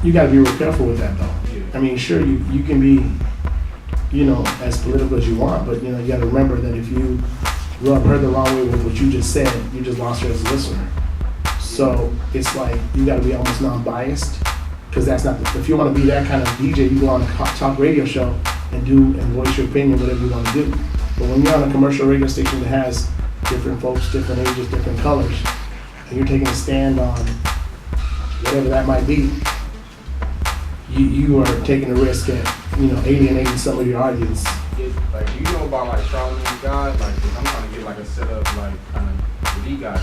You gotta be real careful with that though. I mean, sure, you can be, as political as you want, but you gotta remember that if you rub her the wrong way with what you just said, you just lost her as a listener. So it's like, you gotta be almost non-biased, because that's not, if you wanna be that kind of DJ, you go on a talk radio show and voice your opinion, whatever you wanna do. But when you're on a commercial radio station that has different folks, different ages, different colors, and you're taking a stand on whatever that might be, you are taking a risk at, alienating some of your audience. Like, you know about like Charlamagne God? Like, I'm trying to get like a setup, like kind of what he got.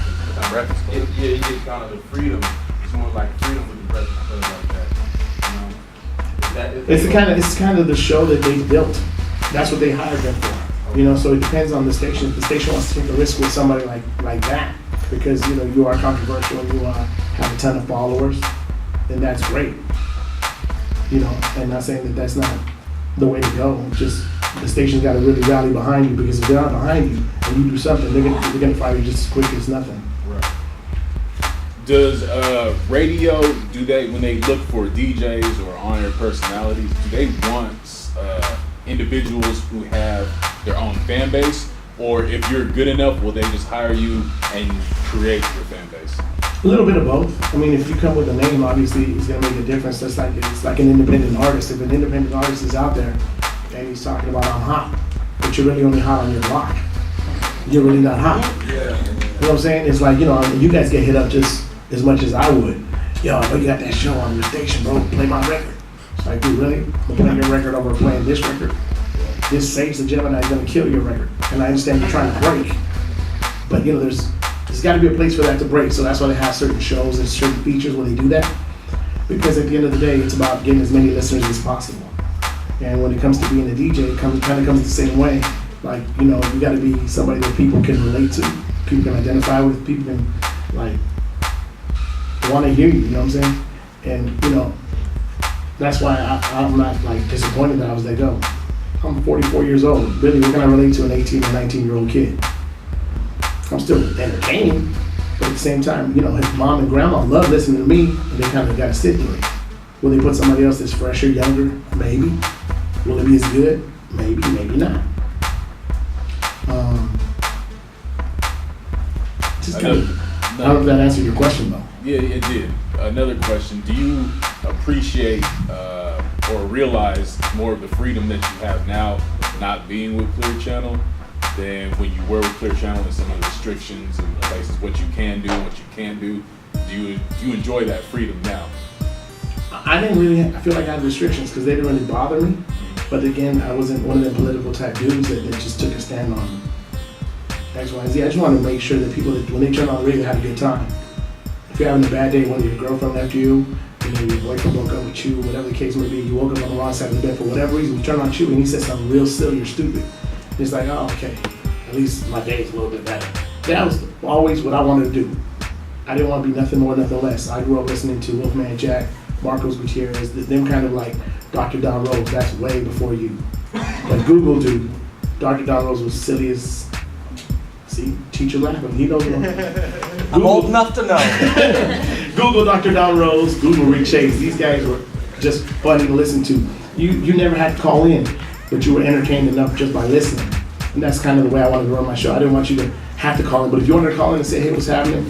You get kind of the freedom. It's more like freedom with the press and stuff like that. It's kind of the show that they built. That's what they hired them for. So it depends on the station. If the station wants to take a risk with somebody like that, because you are controversial and you have a ton of followers, then that's great. And not saying that that's not the way to go. Just the station's got to really rally behind you, because if they're not behind you and you do something, they're gonna fire you just as quick as nothing. Right. Does radio, when they look for DJs or on-air personalities, do they want individuals who have their own fan base, or if you're good enough, will they just hire you and create your fan base? A little bit of both. I mean, if you come with a name, obviously it's gonna make a difference. It's like an independent artist. If an independent artist is out there and he's talking about I'm hot, but you're really only hot on your block, you're really not hot. Yeah. You know what I'm saying? It's like, you guys get hit up just as much as I would. Yo, I know you got that show on your station, bro. Play my record. It's like, dude, really? I'm playing your record over playing this record. This saves the Gemini is gonna kill your record. And I understand you're trying to break, but there's got to be a place for that to break. So that's why they have certain shows and certain features where they do that. Because at the end of the day, it's about getting as many listeners as possible. And when it comes to being a DJ, it kind of comes the same way. Like, you got to be somebody that people can relate to, people can identify with, people can want to hear you. You know what I'm saying? And that's why I'm not disappointed that I was let go. I'm 44 years old. Really, what can I relate to an 18 or 19-year-old kid? I'm still entertaining, but at the same time, his mom and grandma love listening to me, and they kind of got to stick to it. Will they put somebody else that's fresher, younger? Maybe. Will it be as good? Maybe, maybe not. I don't know if that answered your question, though. Yeah, it did. Another question: do you appreciate or realize more of the freedom that you have now, not being with Clear Channel, than when you were with Clear Channel and some of the restrictions and places, what you can do and what you can't do? Do you enjoy that freedom now? I feel like I had restrictions because they didn't really bother me. But again, I wasn't one of them political type dudes that just took a stand on X, Y, Z. I just wanted to make sure that people, when they turn on the radio, have a good time. If you're having a bad day, whether your girlfriend left you, your boyfriend broke up with you, whatever the case may be, you woke up on the wrong side of the bed for whatever reason, you turn on Chuy and he said something real silly or stupid. It's like, oh, okay, at least my day's a little bit better. That was always what I wanted to do. I didn't want to be nothing more, nothing less. I grew up listening to Wolfman Jack, Marcos Gutierrez, them kind of like Dr. Don Rose. That's way before you. But Google, dude, Dr. Don Rose was silly as, see, teacher laughing. He knows what. I'm old enough to know. Google Dr. Don Rose, Google Rick Chase. These guys were just funny to listen to. You never had to call in, but you were entertained enough just by listening. And that's kind of the way I wanted to run my show. I didn't want you to have to call in, but if you wanted to call in and say, hey, what's happening?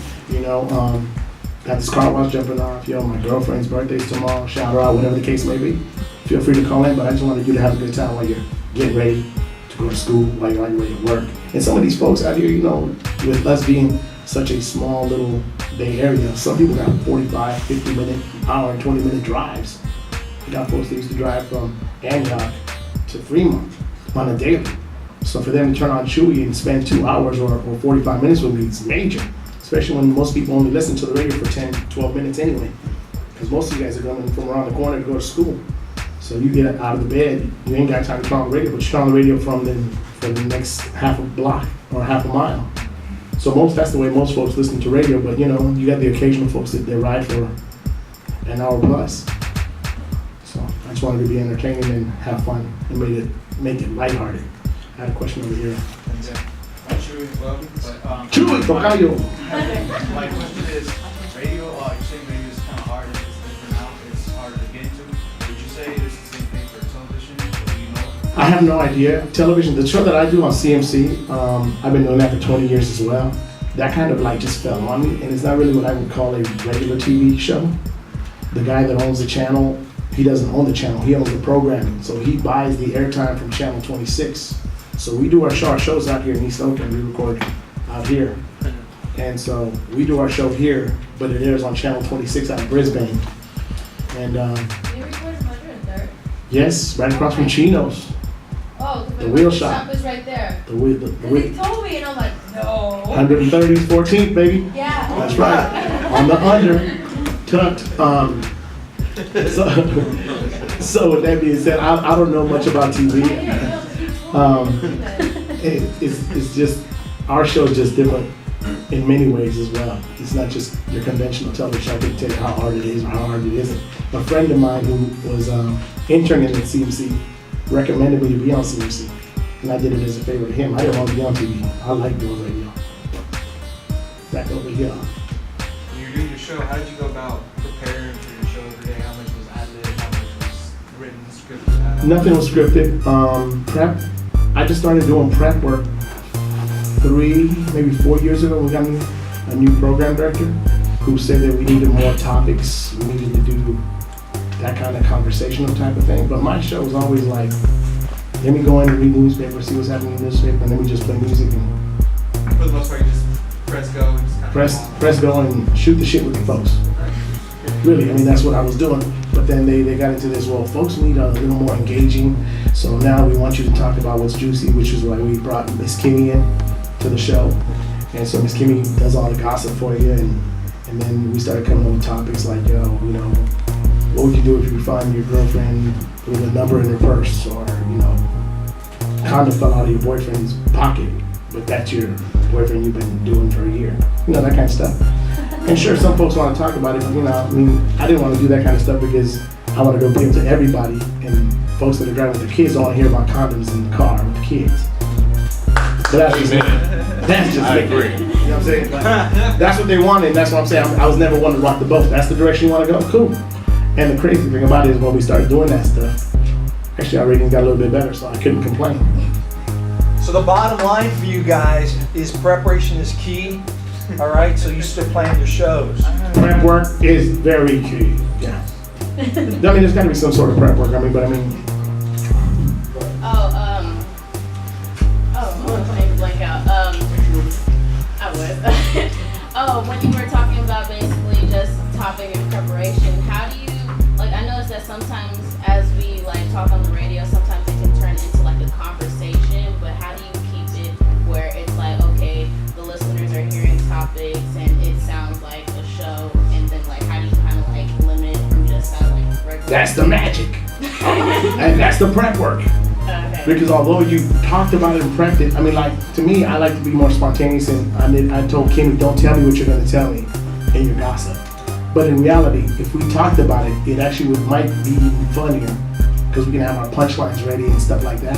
Got this car wash jumping off, my girlfriend's birthday's tomorrow, shout her out, whatever the case may be. Feel free to call in, but I just wanted you to have a good time while you're getting ready to go to school, while you're on your way to work. And some of these folks out here, with us being such a small little Bay Area, some people got 45, 50 minute, hour and 20 minute drives. We got folks that used to drive from Antioch to Fremont on a daily. So for them to turn on Chuy and spend 2 hours or 45 minutes with me, it's major. Especially when most people only listen to the radio for 10, 12 minutes anyway. Because most of you guys are coming from around the corner to go to school. So you get out of the bed, you ain't got time to turn on the radio, but you turn on the radio for the next half a block or half a mile. So that's the way most folks listen to radio, but you got the occasional folks that they ride for an hour plus. So I just wanted to be entertaining and have fun and make it lighthearted. I had a question over here. Chuy as well, but Chuy, tocayo. my question is, radio, you're saying radio is kind of hard, it's different now, it's harder to I have no idea. Television, the show that I do on CMC, I've been doing that for 20 years as well. That kind of like just fell on me, and it's not really what I would call a regular TV show. The guy that owns the channel, he doesn't own the channel, he owns the programming. So he buys the airtime from channel 26. So we do our shows out here in East Oakland, we record out here. And so we do our show here, but it airs on channel 26 out of Brisbane. And You record in 103rd? yes, right across from Chino's. Oh, The wheel shop. is right there. The wheel, He told me, and I'm like, no. 130th, 14th, baby. Yeah. That's right. On the under, tucked. So with that being said, I don't know much about TV. It's just, our show is just different in many ways as well. It's not just your conventional television. I can tell you how hard it is or how hard it isn't. A friend of mine who was interning at CMC recommended me to be on CMC. And I did it as a favor to him. I didn't want to be on TV. I like doing radio. Back over here. When you're doing your show, how did you go about preparing for your show every day? How much was ad-lib? How much was written, scripted? Nothing was scripted. Prep. I just started doing prep work 3, maybe 4 years ago. We got a new program director who said that we needed more topics. We needed to do that kind of conversational type of thing. But my show was always like, let me go in and read the newspaper, see what's happening in the newspaper, and let me just play music and For the most part, you just press go and just kind of press go and shoot the shit with the folks. Really, I mean, that's what I was doing. But then they got into this, well, folks need a little more engaging. So now we want you to talk about what's juicy, which is why we brought Miss Kimmy in to the show. And so Miss Kimmy does all the gossip for you. And then we started coming up with topics like, yo, you know, what would you do if you find your girlfriend with a number in her purse, or, you know, condom fell out of your boyfriend's pocket, but that's your boyfriend you've been doing for a year. You know, that kind of stuff. And sure, some folks want to talk about it, but, you know, I mean, I didn't want to do that kind of stuff because I want to go give it to everybody, and folks that are driving with their kids don't want to hear about condoms in the car with the kids. But that's just me. That's just I me. agree. You know what I'm saying? Like, that's what they wanted, and that's what I'm saying. I was never one to rock the boat. That's the direction you want to go? Cool. And the crazy thing about it is when we started doing that stuff, actually our ratings got a little bit better, so I couldn't complain. So the bottom line for you guys is preparation is key. All right, so you still plan your shows. Prep work is very key. Yeah. I mean, there's got to be some sort of prep work. I mean, but I mean. I'm gonna make a blank out. I would. When you were talking about basically just topic and preparation, how do you, like, I noticed that sometimes as we like talk on the radio, sometimes it can turn into like a conversation, but how do you keep it where it's like, okay, the listeners are hearing topics and it sounds like a show, and then like how do you kind of like limit it from just sounding like regular? That's the magic. And that's the prep work. Okay. Because although you talked about it and prepped it, I mean, like, to me, I like to be more spontaneous, and I told Kimmy, don't tell me what you're going to tell me in your gossip. But in reality, if we talked about it, it actually might be even funnier because we can have our punchlines ready and stuff like that.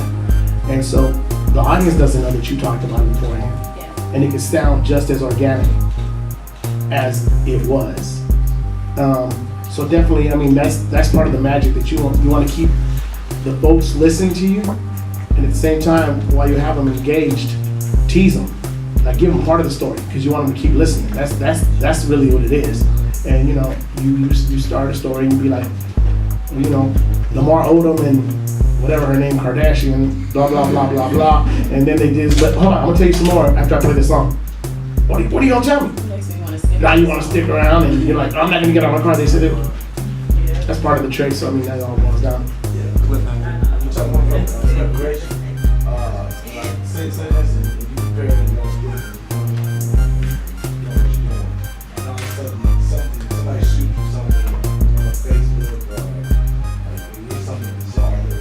And so the audience doesn't know that you talked about it beforehand. Yeah. And it can sound just as organic as it was. So definitely, I mean, that's part of the magic that you want to keep the folks listening to you, and at the same time, while you have them engaged, tease them, like give them part of the story because you want them to keep listening. That's really what it is. And you know, you start a story and you be like, you know, Lamar Odom and whatever her name, Kardashian, blah blah blah blah blah, and then they did. But hold on, I'm gonna tell you some more after I play this song. What are you gonna tell me? Makes me want to stick. Now you want to stick around, and you're like, I'm not gonna get out of my car. They said it. That's part of the trick. So I mean, that all boils down. Cliffhanger. You talk about preparation. Like, say this, and you prepare and you don't skip it. You know what you're doing. And all of a sudden, somebody shoots you something on Facebook, or like, you hear something bizarre, is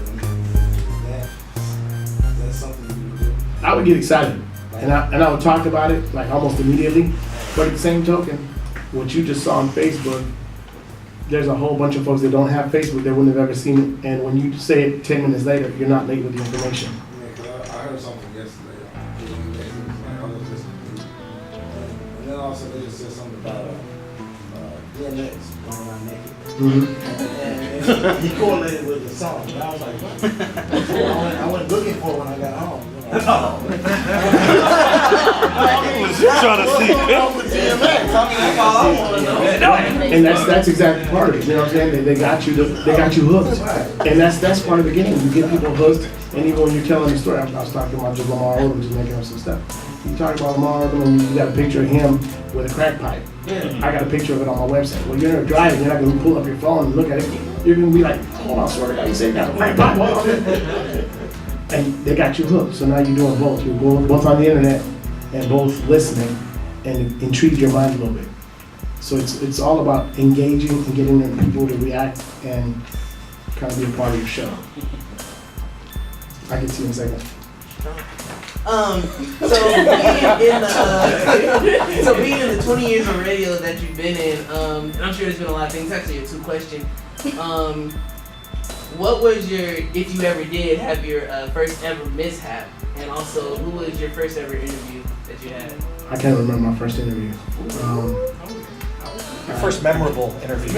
that something you do? I would get excited, and I would talk about it like almost immediately. But at the same token, what you just saw on Facebook, there's a whole bunch of folks that don't have Facebook that wouldn't have ever seen it. And when you say it 10 minutes later, you're not late with the information. Yeah, 'cause I heard something yesterday. Like, I was listening to, and then also they just said something about DMX going around naked. Mm-hmm. And he correlated with the song, and I was like, what? So I went looking for it when I got home. Trying to see. And that's exactly part of it, you know what I'm saying? They got you hooked. And that's part of the game. You get people hooked, and even when you're telling the story, I was talking about just Lamar Odom, just making up some stuff. You talk about Lamar Odom, and you got a picture of him with a crack pipe. I got a picture of it on my website. Well, you're driving, you're not gonna pull up your phone and look at it. You're gonna be like, hold on, swear to God, you say that crack pipe. And they got you hooked. So now you're doing both. You're both on the internet and both listening, and intrigue your mind a little bit. So it's all about engaging and getting the people to react and kind of be a part of your show. I can see in a second. So being in the 20 years of radio that you've been in, and I'm sure there's been a lot of things. Actually, a 2-question. What was if you ever did have your first ever mishap, and also who was your first ever interview that you had? I can't remember my first interview. Your first memorable interview.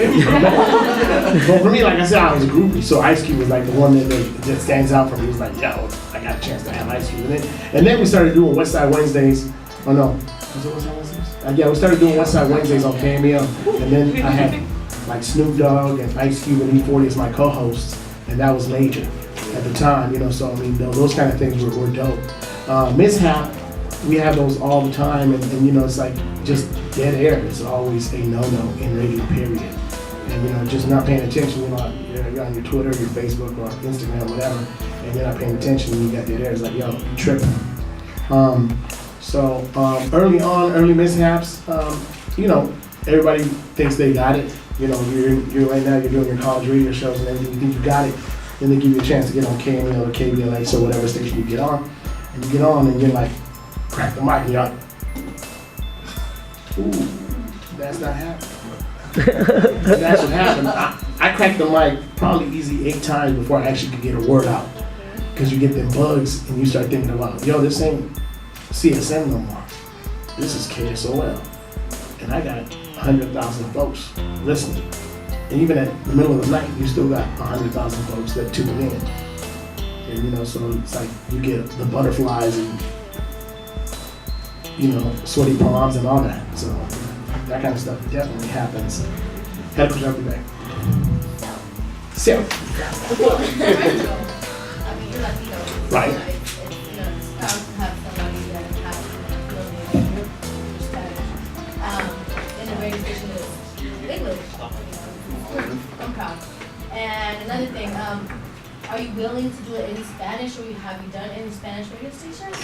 Well, for me, like I said, I was a groupie, so Ice Cube was like the one that stands out for me. He was like, yo, I got a chance to have Ice Cube. And then we started doing West Side Wednesdays. Oh no, was it West Side Wednesdays? Yeah, we started doing West Side Wednesdays on KML. And then I had like Snoop Dogg and Ice Cube and E40 as my co-hosts, and that was major at the time, you know. So I mean, those kind of things were dope. Mishap, we have those all the time, and you know, it's like just dead air. It's always a no-no in radio, period. And you know, just not paying attention. You know, you're on your Twitter, your Facebook, or Instagram, whatever, and you're not paying attention. And you got dead air. It's like, yo, you tripping. Early mishaps. You know, everybody thinks they got it. You know, you're right now, you're doing your college radio shows and everything. You think you got it, then they give you a chance to get on KML or KBLX or whatever station you get on, and you get on and you're like, crack the mic, and you're like, ooh, that's not happening. That's what happened. I cracked the mic probably easy 8 times before I actually could get a word out, because you get them bugs and you start thinking about, yo, this ain't CSM no more. This is KSOL, and I got 100,000 folks listening. And even at the middle of the night, you still got 100,000 folks that tune in. And you know, so it's like you get the butterflies and, you know, sweaty palms and all that. So that kind of stuff definitely happens. Happens every day. Sarah. Right. And another thing, are you willing to do it in Spanish, or have you done any Spanish radio stations?